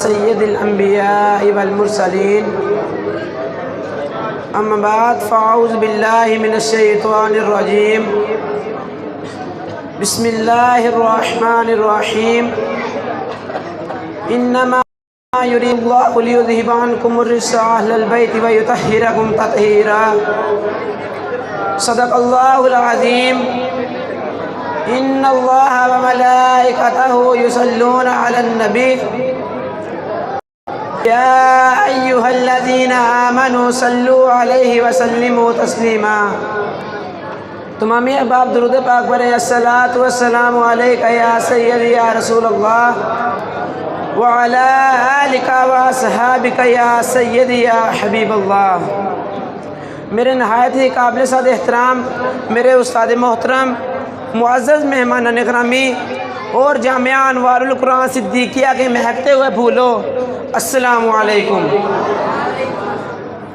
سید الانبیاء والمرسلین اما بعد فاعوذ باللہ من الشیطان الرجیم بسم اللہ الرحمن الرحیم انما یرید اللہ لیذہب عنکم الرجس اہل البیت ویطہرکم تطہیرا صدق اللہ العظیم ان اللہ وملائکتہ یصلون علی النبی یا ایہا الذین آمنوا صلوا علیہ وسلموا تسلیما۔ تمامی احباب درود پاک پڑھیں۔ الصلاۃ والسلام علیکہ یا سیدی یا رسول اللہ وعلی آلک واصحابک یا سیدی یا حبیب اللہ۔ میرے نہایت ہی قابل صد احترام میرے استاد محترم معزز مہمان گرامی اور جامعہ انوار القرآن صدیقیہ کے مہکتے ہوئے پھولو، السلام علیکم۔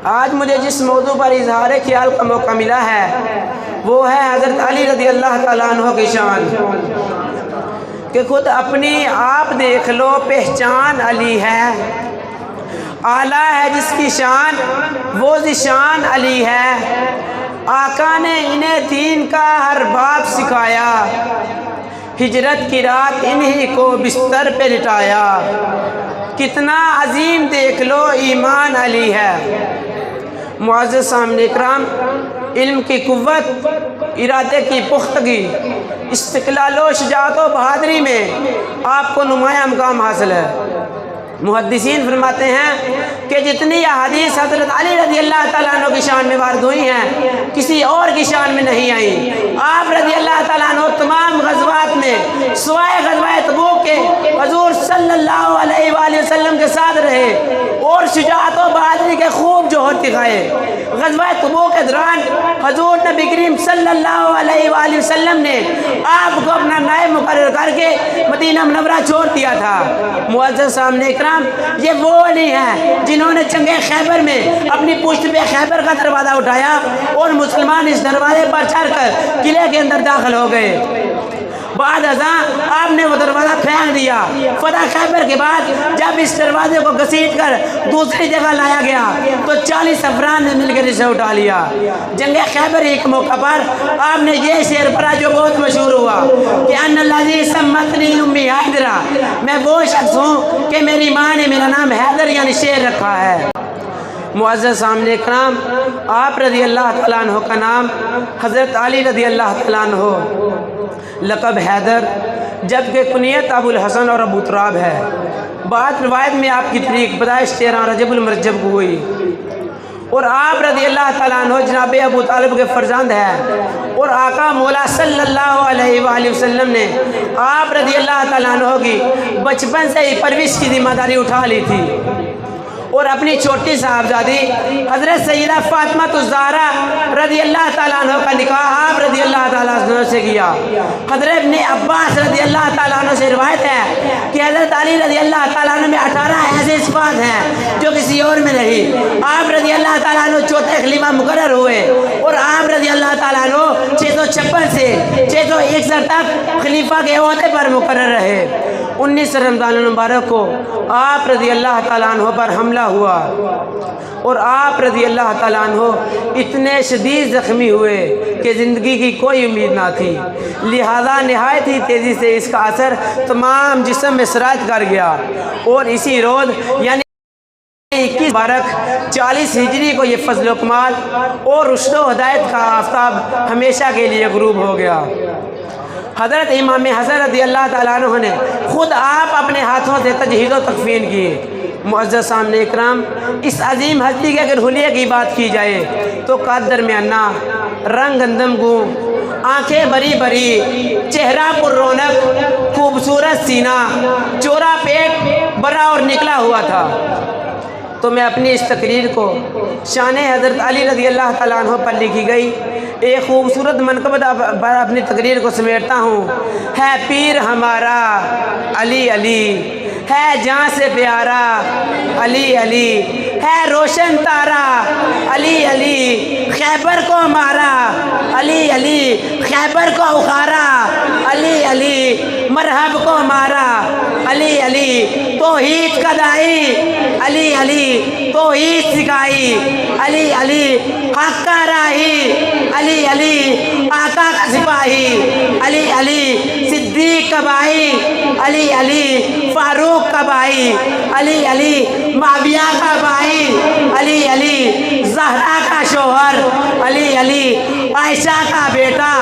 آج مجھے جس موضوع پر اظہار خیال کا موقع ملا ہے وہ ہے حضرت علی رضی اللہ تعالیٰ عنہ کی شان، کہ خود اپنی آپ دیکھ لو پہچان علی ہے، اعلیٰ ہے جس کی شان وہ ذیشان علی ہے۔ آقا نے انہیں دین کا ہر باب سکھایا، ہجرت کی رات انہی کو بستر پہ لٹایا۔ کتنا عظیم دیکھ لو ایمان علی ہے۔ معزز سامنے اکرام، علم کی قوت، ارادے کی پختگی، استقلال و شجاعت و بہادری میں آپ کو نمایاں مقام حاصل ہے۔ محدثین فرماتے ہیں کہ جتنی احادیث حضرت علی رضی اللہ تعالیٰ عنہ کی شان میں وارد ہوئی ہیں کسی اور کی شان میں نہیں آئیں۔ آپ رضی اللہ تعالیٰ عنہ تمام غزوات میں سوائے غزوہ تبوک کے حضور صلی اللہ علیہ وآلہ وسلم کے ساتھ رہے اور شجاعت و بہادری کے خوب جوہر دکھائے۔ غزوہ تبوک کے دوران حضور نبی کریم صلی اللہ علیہ وآلہ وسلم نے آپ کو اپنا نائب مقرر کر کے مدینہ منورہ چھوڑ دیا تھا۔ معزز سامنے اکرام، یہ وہ علی ہیں جنہوں نے جنگ خیبر میں اپنی پشت پہ خیبر کا دروازہ اٹھایا اور مسلمان اس دروازے پر چڑھ کر قلعے کے اندر داخل ہو گئے۔ بعد ازاں آپ نے وہ دروازہ پھینک دیا۔ فتح خیبر کے بعد جب اس دروازے کو گھسیٹ کر دوسری جگہ لایا گیا تو 40 افراد نے مل کر اسے اٹھا لیا۔ جنگ خیبر ایک موقع پر آپ نے یہ شعر پڑھا جو بہت مشہور ہوا کہ ان الذی سمتنی امی حیدرا، میں وہ شخص ہوں کہ میری ماں نے میرا نام حیدر یعنی شیر رکھا ہے۔ معزز سامنے اکرام، آپ رضی اللہ تعالیٰ عنہ کا نام حضرت علی رضی اللہ تعالیٰ عنہ، لقب حیدر، جبکہ کنیت ابو الحسن اور ابو تراب ہے۔ بعض روایت میں آپ کی تاریخ پیدائش 13 رجب المرجب کو ہوئی اور آپ رضی اللہ تعالیٰ عنہ جناب ابو طالب کے فرزند ہیں اور آقا مولا صلی اللہ علیہ وآلہ وسلم نے آپ رضی اللہ تعالیٰ عنہ کی بچپن سے ہی پرورش کی ذمہ داری اٹھا لی تھی اور اپنی چھوٹی صاحبزادی حضرت سیدہ فاطمہ الزہرا رضی اللہ تعالیٰ عنہ کا نکاح آپ رضی اللہ تعالیٰ عنہ سے کیا۔ حضرت ابن عباس رضی اللہ تعالیٰ عنہ سے روایت ہے کہ حضرت علی رضی اللہ تعالیٰ عنہ میں 18 ایسے صفات ہیں جو کسی اور میں نہیں۔ آپ رضی اللہ تعالیٰ عنہ چوتھے خلیفہ مقرر ہوئے اور آپ رضی اللہ تعالیٰ عنہ 656 سے 661 تک خلیفہ کے عہدے پر مقرر رہے۔ 19 رمضان المبارک کو آپ رضی اللہ تعالیٰ عنہ پر حملہ ہوا اور آپ رضی اللہ تعالیٰ عنہ اتنے شدید زخمی ہوئے کہ زندگی کی کوئی امید نہ تھی، لہذا نہایت ہی تیزی سے اس کا اثر تمام جسم میں سرایت کر گیا اور اسی روز یعنی 21 مبارک 40 ہجری کو یہ فضل و کمال اور رشد و ہدایت کا آفتاب ہمیشہ کے لیے غروب ہو گیا۔ حضرت امام حسن رضی اللہ تعالیٰ عنہ نے خود آپ اپنے ہاتھوں سے تجہیز و تکفین کیے۔ معزز سامنے اکرام، اس عظیم ہستی کے اگر حلیے کی بات کی جائے تو قد درمیانہ، رنگ گندم گو، آنکھیں بری بری، چہرہ پر رونق، خوبصورت سینہ، چورا پیٹ بڑا اور نکلا ہوا تھا۔ تو میں اپنی اس تقریر کو شان حضرت علی رضی اللہ تعالیٰ عنہ پر لکھی گئی ایک خوبصورت منقبت پر اپنی تقریر کو سمیٹتا ہوں۔ ہے پیر ہمارا علی علی، ہے جان سے پیارا علی علی، ہے روشن تارا علی علی، خیبر کو مارا علی علی، خیبر کو اخارا علی علی، مرحب کو مارا علی علی توحید کا دائی، علی علی توحید سکھائی، علی علی حق کا راہی، علی علی آقا کا سپاہی، علی علی صدیق کا بھائی، علی علی فاروق کا بھائی، علی علی معاویہ کا بھائی، علی علی زہرا کا شوہر، علی علی عائشہ کا بیٹا،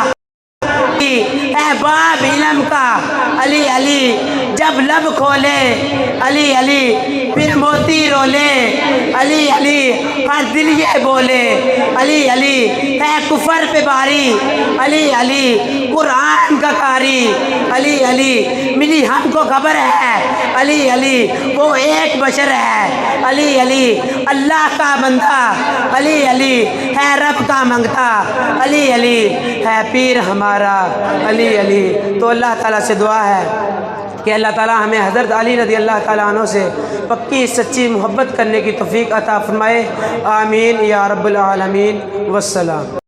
احباب علم کا، علی علی جب لب کھولے، علی علی پھر موتی رولے، علی علی ہر دل یہ بولے، علی علی ہے کفر پہ باری، علی علی قرآن کا قاری، علی علی ملی ہم کو خبر ہے، علی علی وہ ایک بشر ہے، علی علی اللہ کا بندہ، علی علی ہے رب کا منگتا، علی علی ہے پیر ہمارا، علی علی۔ تو اللہ تعالیٰ سے دعا ہے کہ اللہ تعالیٰ ہمیں حضرت علی رضی اللہ تعالیٰ عنہ سے پکی سچی محبت کرنے کی توفیق عطا فرمائے، آمین یا رب العالمین، والسلام۔